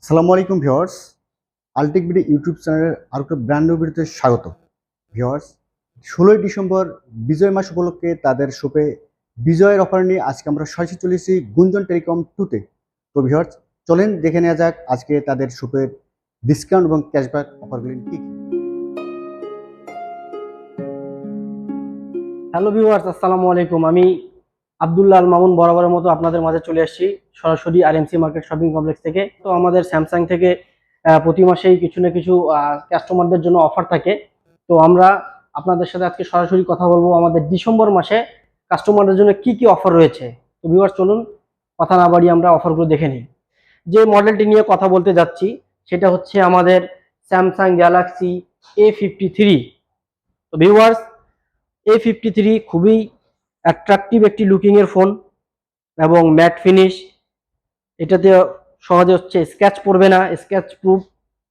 আসসালামু আলাইকুম viewers, আলটেক BD YouTube চ্যানেলের আরও একটা ব্র্যান্ড নিউ ভিডিওতে স্বাগত। ভিউয়ার্স, 16ই ডিসেম্বর বিজয় মাস উপলক্ষে তাদের শপে বিজয়ের অফার নিয়ে আজকে আমরা সরাসরি চলেছি গুঞ্জন টেলিকম 2-তে। তো ভিউয়ার্স, চলেন দেখে নেওয়া যাক আজকে তাদের শপের ডিসকাউন্ট এবং ক্যাশব্যাক অফারগুলি কী কী। হ্যালো ভিউয়ার্স, আসসালামু আলাইকুম। আমি আব্দুল্লাহ আল মামুন বরাবরের মতো আপনাদের মাঝে চলে আসছি সরাসরি আরএমসি মার্কেট শপিং কমপ্লেক্স থেকে। তো আমাদের স্যামসাং থেকে প্রতি মাসেই কিছু না কিছু কাস্টমারদের জন্য অফার থাকে। তো আমরা আপনাদের সাথে আজকে সরাসরি কথা বলবো আমাদের ডিসেম্বর মাসে কাস্টমারদের জন্য কি কি অফার রয়েছে। তো ভিউয়ার্স, চলুন কথা না বাড়িয়ে আমরা অফারগুলো দেখে নিই। যে মডেলটি নিয়ে কথা বলতে যাচ্ছি সেটা হচ্ছে আমাদের স্যামসাং গ্যালাক্সি A53। তো ভিউয়ার্স, A53 খুবই অ্যাট্রাকটিভ একটি লুকিং এর ফোন এবং ম্যাট ফিনিশ। এটাতে সহজে স্ক্র্যাচ পড়বে না, স্ক্র্যাচ প্রুফ।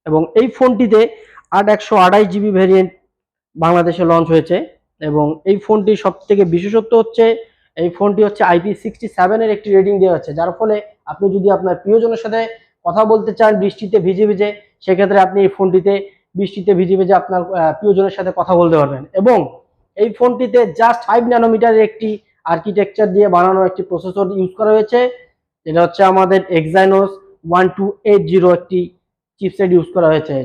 এবং এই ফোনটিতে 128GB ভ্যারিয়েন্ট বাংলাদেশে লঞ্চ হয়েছে। এবং এই ফোনটি সব থেকে বিশেষত্ব হচ্ছে এই ফোনটি IP67 এর একটি রেটিং দেওয়া হচ্ছে, যার ফলে আপনি যদি আপনার প্রিয়জনের সাথে কথা বলতে চান বৃষ্টিতে ভিজে ভিজে, সেক্ষেত্রে আপনি এই ফোনটিতে বৃষ্টিতে ভিজে ভিজে আপনার প্রিয়জনের সাথে কথা বলতে পারবেন। এবং এই ফোনটিতে জাস্ট 5 ন্যানোমিটারের একটি আর্কিটেকচার দিয়ে বানানো একটি প্রসেসর ইউজ করা হয়েছে, যেটা হচ্ছে আমাদের এক্সাইনোস 1280 একটি চিপসেট ইউজ করা হয়েছে।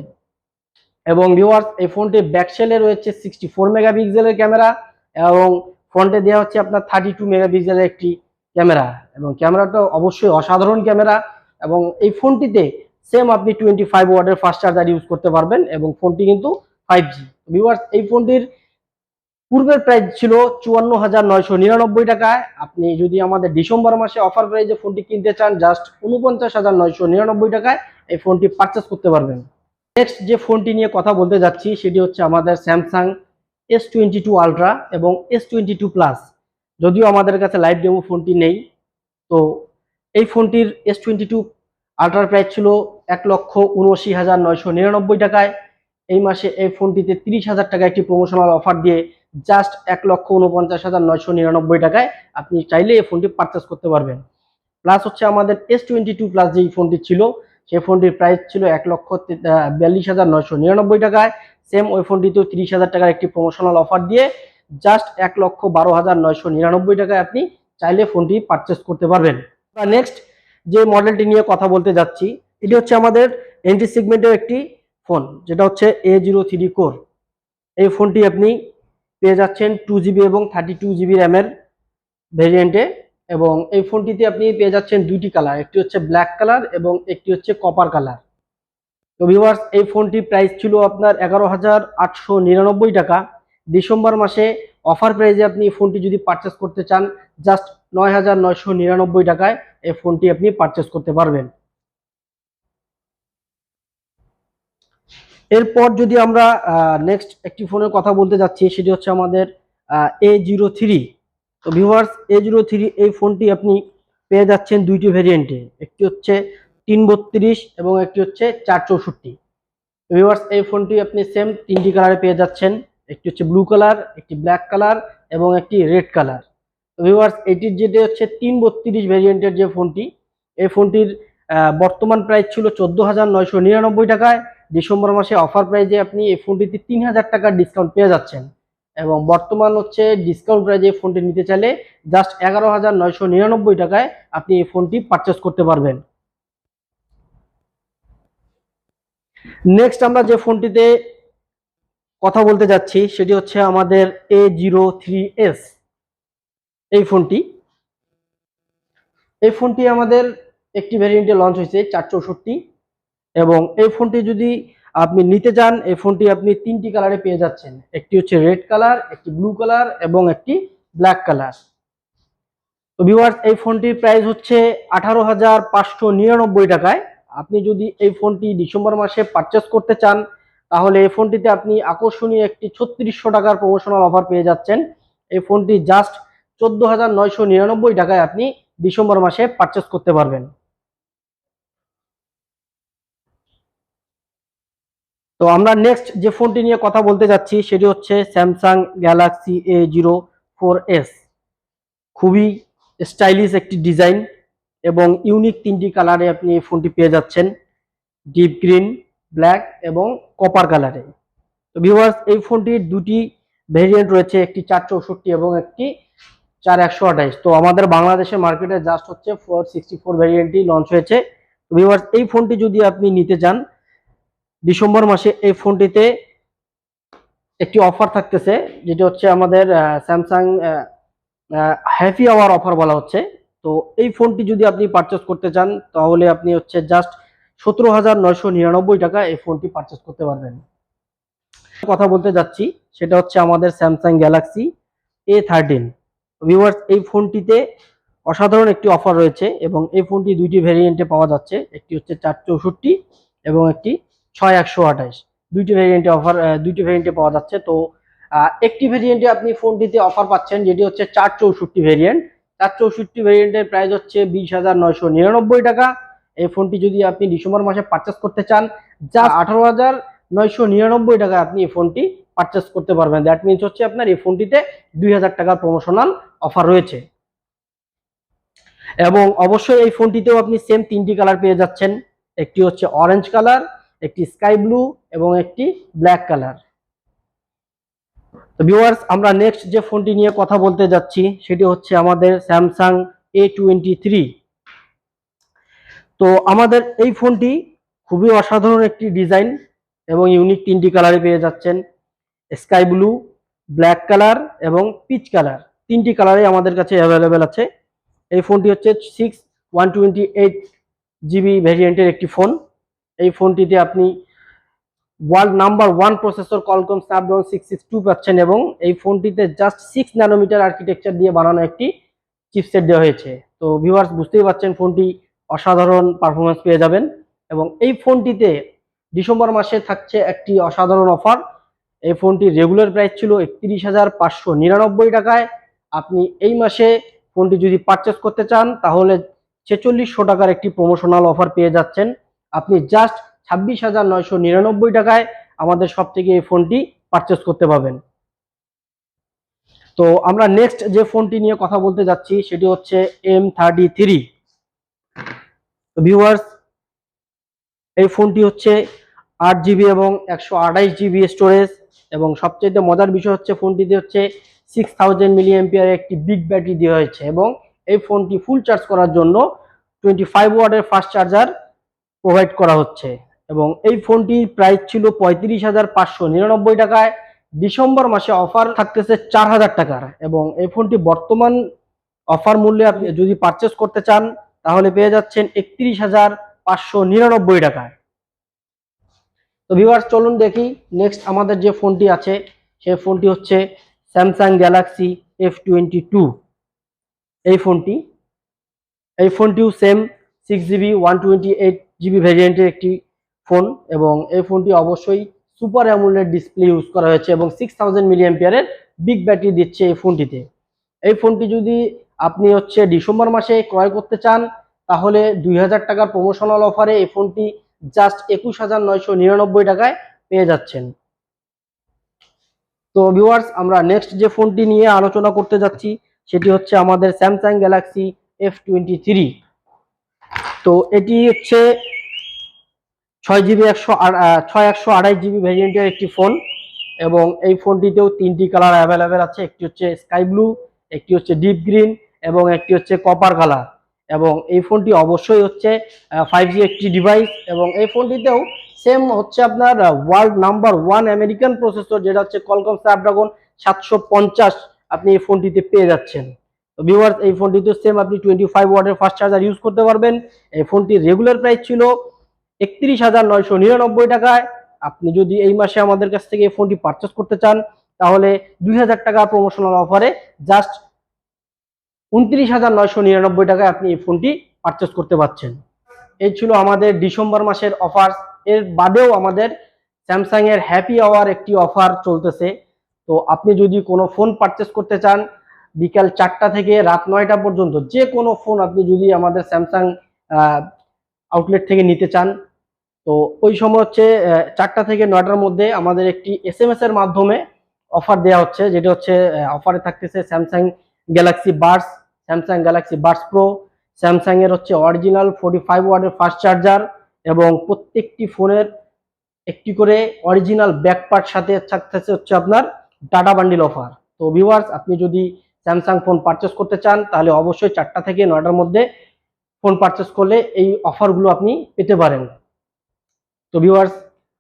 এবং ভিউয়ার্স, এই ফোনটির ব্যাকসেলে রয়েছে 64 মেগাপিক্সেলের ক্যামেরা এবং ফ্রন্টে দেওয়া হচ্ছে আপনার 32 মেগাপিক্সেলের একটি ক্যামেরা। এবং ক্যামেরাটা অবশ্যই অসাধারণ ক্যামেরা। এবং এই ফোনটিতে সেম আপনি 25 ওয়াটের ফাস্ট চার্জার ইউজ করতে পারবেন এবং ফোনটি কিন্তু 5G। ভিউয়ার্স, এই ফোনটির পূর্বের প্রাইস ছিল 54,999 টাকায়। আপনি যদি আমাদের ডিসেম্বর মাসে অফার প্রাইজে ফোনটি কিনতে চান, জাস্ট 49,999 টাকায় এই ফোনটি পারচেস করতে পারবেন। নেক্সট যে ফোনটি নিয়ে কথা বলতে যাচ্ছি সেটি হচ্ছে আমাদের স্যামসাং S22 আলট্রা এবং S22 প্লাস। যদিও আমাদের কাছে লাইভ ডেমো ফোনটি নেই, তো এই ফোনটির S22 আলট্রার প্রাইস ছিল 1,79,999 টাকায়। এই মাসে এই ফোনটিতে 30,000 টাকা একটি প্রমোশনাল অফার দিয়ে জাস্ট 1,49,999 টাকায় আপনি চাইলে এই ফোনটি পারচেস করতে পারবেন। প্লাস হচ্ছে আমাদের S22 প্লাস যেই ফোনটি ছিল সেই ফোনটির প্রাইস ছিল 1,42,999 টাকায়। সেম ওই ফোনটিতেও 30,000 টাকার একটি প্রমোশনাল অফার দিয়ে জাস্ট 1,12,999 টাকায় আপনি চাইলে ফোনটি পারচেস করতে পারবেন। নেক্সট যে মডেলটি নিয়ে কথা বলতে যাচ্ছি এটি হচ্ছে আমাদের এন্ট্রি সেগমেন্টের একটি ফোন, যেটা হচ্ছে A03 কোর। এই ফোনটি আপনি পেয়ে যাচ্ছেন 2GB এবং 32GB র্যামের ভেরিয়েন্টে। এবং এই ফোনটিতে আপনি পেয়ে যাচ্ছেন দুইটি কালার, একটি হচ্ছে ব্ল্যাক কালার এবং একটি হচ্ছে কপার কালার। তো ভিউয়ার্স, এই ফোনটি প্রাইস ছিল আপনার 11,899 টাকা। ডিসেম্বর মাসে অফার প্রাইজে আপনি এই ফোনটি যদি পারচেস করতে চান, জাস্ট 9,999 টাকায় এই ফোনটি আপনি পারচেস করতে পারবেন। এরপর যদি আমরা নেক্সট একটি ফোনের কথা বলতে যাচ্ছি সেটি হচ্ছে আমাদের A03। তো ভিউয়ার্স, A03 এই ফোনটি আপনি পেয়ে যাচ্ছেন দুইটি ভেরিয়েন্টে, একটি হচ্ছে 332 এবং একটি হচ্ছে 464। ভিউয়ার্স, এই ফোনটি আপনি সেম তিনটি কালারে পেয়ে যাচ্ছেন, একটি হচ্ছে ব্লু কালার, একটি ব্ল্যাক কালার এবং একটি রেড কালার। ভিউয়ার্স, এটির যেটা হচ্ছে 332 ভেরিয়েন্টের যে ফোনটি, এই ফোনটির বর্তমান প্রাইস ছিল 14,999 টাকায়। ডিসেম্বর মাসে অফার প্রাইজে আপনি এই ফোনটিতে 3,000 টাকার ডিসকাউন্ট পেয়ে যাচ্ছেন। এবং বর্তমান ডিসকাউন্ট প্রাইজে এই ফোনটি নিতে চাইলে জাস্ট 11,999 টাকায় আপনি এই ফোনটি পারচেস করতে পারবেন। নেক্সট আমরা যে ফোনটিতে কথা বলতে যাচ্ছি সেটি হচ্ছে আমাদের A03s। এই ফোনটি আমাদের একটি ভ্যারিয়েন্টে লঞ্চ হয়েছে 464। এবং এই ফোনটি যদি আপনি নিতে চান, এই ফোনটি আপনি তিনটি কালারে পেয়ে যাচ্ছেন, একটি হচ্ছে রেড কালার, একটি ব্লু কালার এবং একটি ব্ল্যাক কালার। তো ভিউয়ার্স, এই ফোনটির প্রাইস হচ্ছে 18,599 টাকায়। আপনি যদি এই ফোনটি ডিসেম্বর মাসে পারচেস করতে চান, তাহলে এই ফোনটিতে আপনি আকর্ষণীয় একটি 3600 টাকার প্রমোশনাল অফার পেয়ে যাচ্ছেন। এই ফোনটি জাস্ট 14,999 টাকায় আপনি ডিসেম্বর মাসে পারচেস করতে পারবেন। তো আমরা নেক্সট যে ফোনটি নিয়ে কথা বলতে যাচ্ছি সেটি হচ্ছে স্যামসাং গ্যালাক্সি A04s। খুবই স্টাইলিশ একটি ডিজাইন এবং ইউনিক তিনটি কালারে আপনি এই ফোনটি পেয়ে যাচ্ছেন। ডিপ গ্রিন, ব্ল্যাক এবং কপার কালারে। তো ভিউয়ার্স, এই ফোনটির দুটি ভেরিয়েন্ট রয়েছে, একটি 464 এবং একটি 4128। তো আমাদের বাংলাদেশের মার্কেটে জাস্ট হচ্ছে 464 ভেরিয়েন্টই লঞ্চ হয়েছে। তো ভিউয়ার্স, এই ফোনটি যদি আপনি নিতে চান ডিসেম্বর মাসে, এই ফোনটিতে একটি অফার থাকতেছে, যেটা হচ্ছে আমাদের স্যামসাং হ্যাপি আওয়ার অফার বলা হচ্ছে। তো এই ফোনটি যদি আপনি পারচেস করতে চান তাহলে আপনি হচ্ছে জাস্ট 17,999 টাকা এই ফোনটি পারচেস করতে পারবেন। কথা বলতে যাচ্ছি সেটা হচ্ছে আমাদের স্যামসাং গ্যালাক্সি A13। ভিউয়ার্স, এই ফোনটিতে অসাধারণ একটি অফার রয়েছে এবং এই ফোনটি দুইটি ভেরিয়েন্টে পাওয়া যাচ্ছে, একটি হচ্ছে 464 এবং একটি 6128। দুইটি ভেরিয়েন্টে পাওয়া যাচ্ছে। তো একটি ভেরিয়েন্টে আপনি ফোনটিতে অফার পাচ্ছেন, যেটি হচ্ছে 464 ভেরিয়েন্ট। 464 ভেরিয়েন্টের প্রাইস হচ্ছে 20,999 টাকা। এই ফোনটি যদি আপনি ডিসেম্বর মাসে পারচেস করতে চান, যা 18,999 টাকা আপনি এই ফোনটি পারচেস করতে পারবেন। দ্যাট মিনস হচ্ছে আপনার এই ফোনটিতে 2,000 টাকার প্রমোশনাল অফার রয়েছে। এবং অবশ্যই এই ফোনটিতেও আপনি সেম তিনটি কালার পেয়ে যাচ্ছেন, একটি হচ্ছে অরেঞ্জ কালার, একটি স্কাই ব্লু এবং একটি ব্ল্যাক কালার। তো ভিউয়ার্স, আমরা নেক্সট যে ফোনটি নিয়ে কথা বলতে যাচ্ছি সেটি হচ্ছে আমাদের স্যামসাং A23। তো আমাদের এই ফোনটি খুবই অসাধারণ একটি ডিজাইন এবং ইউনিক তিনটি কালারে পেয়ে যাচ্ছেন, স্কাই ব্লু, ব্ল্যাক কালার এবং পিচ কালার। তিনটি কালারে আমাদের কাছে অ্যাভেলেবেল আছে। এই ফোনটি হচ্ছে 128GB ভ্যারিয়েন্টের একটি ফোন। এই ফোনটিতে আপনি world number 1 processor Qualcomm Snapdragon 662 পাচ্ছেন এবং এই ফোনটিতে জাস্ট 6 ন্যানোমিটার আর্কিটেকচার দিয়ে বানানো একটি চিপসেট দেওয়া হয়েছে। তো ভিউয়ার্স, বুঝতেই পারছেন ফোনটি অসাধারণ পারফরমেন্স পেয়ে যাবেন। এবং এই ফোনটিতে ডিসেম্বর মাসে থাকছে একটি অসাধারণ অফার। এই ফোনটির রেগুলার প্রাইস ছিল 31,599 টাকায়। আপনি এই মাসে ফোনটি যদি পারচেস করতে চান তাহলে 4600 টাকার একটি প্রমোশনাল অফার পেয়ে যাচ্ছেন। আপনি জাস্ট 26,999 টাকায় আমাদের সব থেকে এই ফোনটি পারচেস করতে পারবেন। তো আমরা নেক্সট যে ফোনটি নিয়ে কথা বলতে যাচ্ছি সেটি হচ্ছে M33। ভিউয়ার্স, এই ফোনটি হচ্ছে 8GB এবং 128GB স্টোরেজ এবং সবচেয়ে মজার বিষয় হচ্ছে ফোনটিতে হচ্ছে 6000 mAh একটি বিগ ব্যাটারি দেওয়া হয়েছে এবং এই ফোনটি ফুল চার্জ করার জন্য 25 ওয়াটের ফাস্ট চার্জার প্রোভাইড করা হচ্ছে। এবং এই ফোনটির প্রাইস ছিল 35,599 টাকায়। ডিসেম্বর মাসে অফার থাকতেছে 4,000 টাকার এবং এই ফোনটি বর্তমান অফার মূল্যে আপনি যদি পারচেস করতে চান তাহলে পেয়ে যাচ্ছেন 31,599 টাকায়। তো ভিউয়ার্স, চলুন দেখি নেক্সট আমাদের যে ফোনটি আছে সেই ফোনটি হচ্ছে স্যামসাং গ্যালাক্সি F22। এই ফোনটিও সেম 6GB 128GB ভ্যারিয়েন্টের একটি ফোন এবং এই ফোনটি অবশ্যই সুপার অ্যামোলেড ডিসপ্লে ইউজ করা হয়েছে এবং 6000 mAh বিগ ব্যাটারি দিচ্ছে এই ফোনটিতে। এই ফোনটি যদি আপনি হচ্ছে ডিসেম্বর মাসে ক্রয় করতে চান তাহলে 2000 টাকার প্রমোশনাল অফারে এই ফোনটি জাস্ট 21,999 টাকায় পেয়ে যাচ্ছেন। তো ভিউয়ার্স, আমরা নেক্সট যে ফোনটি নিয়ে আলোচনা করতে যাচ্ছি সেটি হচ্ছে আমাদের স্যামসাং গ্যালাক্সি F23। তো এটি হচ্ছে 6GB 128GB ভ্যারিয়েন্টের একটি ফোন এবং এই ফোনটিতেও তিনটি কালার অ্যাভেলেবেল আছে, একটি হচ্ছে স্কাই ব্লু, একটি হচ্ছে ডিপ গ্রিন এবং একটি হচ্ছে কপার কালার। এবং এই ফোনটি অবশ্যই হচ্ছে 5G একটি ডিভাইস এবং এই ফোনটিতেও সেম হচ্ছে আপনার ওয়ার্ল্ড নাম্বার 1 আমেরিকান প্রসেসর, যেটা হচ্ছে কলকম স্ন্যাপড্রাগন 750 আপনি এই ফোনটিতে পেয়ে যাচ্ছেন। তো ভিউয়ার্স, এই ফোনটিতে সেম আপনি 25 ওয়াটের ফাস্ট চার্জার ইউজ করতে পারবেন। এই ফোনটির রেগুলার প্রাইস ছিল 31,999 টাকায়। আপনি যদি এই মাসে আমাদের কাছ থেকে এই ফোনটি পারচেস করতে চান তাহলে 2000 টাকা প্রমোশনাল অফারে জাস্ট 29,999 টাকায় আপনি এই ফোনটি পারচেস করতে পারছেন। এই ছিল আমাদের ডিসেম্বর মাসের অফার। এর বাদেও আমাদের স্যামসাং এর হ্যাপি আওয়ার একটি অফার চলতেছে। তো আপনি যদি কোনো ফোন পারচেস করতে চান বিকাল 4টা থেকে রাত 9টা পর্যন্ত যে কোনো ফোন আপনি যদি আমাদের স্যামসাং আউটলেট থেকে নিতে চান, তো ওই সময় হচ্ছে 4টা থেকে 9টার মধ্যে আমাদের একটি SMS এর মাধ্যমে অফার দেওয়া হচ্ছে, যেটা হচ্ছে অফারে থাকতেছে Samsung Galaxy Buds, Samsung Galaxy Buds pro, Samsung এর হচ্ছে অরিজিনাল 45 ওয়াটের ফাস্ট চার্জার এবং প্রত্যেকটি ফোনের একটি করে অরিজিনাল ব্যাক পার্ট সাথে থাকতেছে হচ্ছে আপনার ডাটা বান্ডিল অফার। তো ভিউয়ার্স, আপনি যদি স্যামসাং ফোন পারচেস করতে চান তাহলে অবশ্যই 4টা থেকে 9টার মধ্যে ফোন পারচেস করলে এই অফারগুলো আপনি পেতে পারেন। তো ভিউয়ার্স,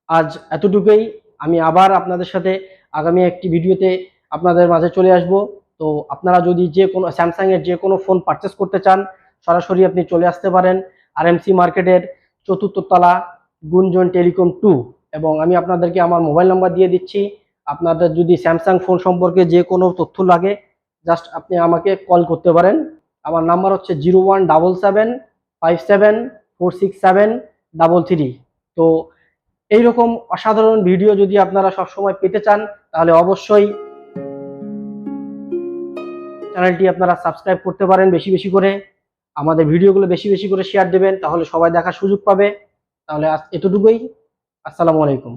আজ এতটুকুই। আমি আবার আপনাদের সাথে আগামী একটি ভিডিওতে আপনাদের মাঝে চলে আসব। তো আপনারা যদি যে কোনো স্যামসাং এর যে কোনো ফোন পারচেস করতে চান সরাসরি আপনি চলে আসতে পারেন আরএমসি মার্কেটের 4র্থ তলা, গুঞ্জন টেলিকম 2। এবং আমি আপনাদেরকে আমার মোবাইল নাম্বার দিয়ে দিচ্ছি। আপনাদের যদি স্যামসাং ফোন সম্পর্কে যে কোনো তথ্য লাগে জাস্ট আপনি আমাকে কল করতে পারেন। আমার নাম্বার হচ্ছে 017757467333। তো এইরকম অসাধারণ ভিডিও যদি আপনারা সবসময় পেতে চান তাহলে অবশ্যই চ্যানেলটি আপনারা সাবস্ক্রাইব করতে পারেন বেশি বেশি করে। আমাদের ভিডিওগুলো বেশি বেশি করে শেয়ার দেবেন, তাহলে সবাই দেখার সুযোগ পাবে। তাহলে আজ এতটুকুই। আসসালামু আলাইকুম।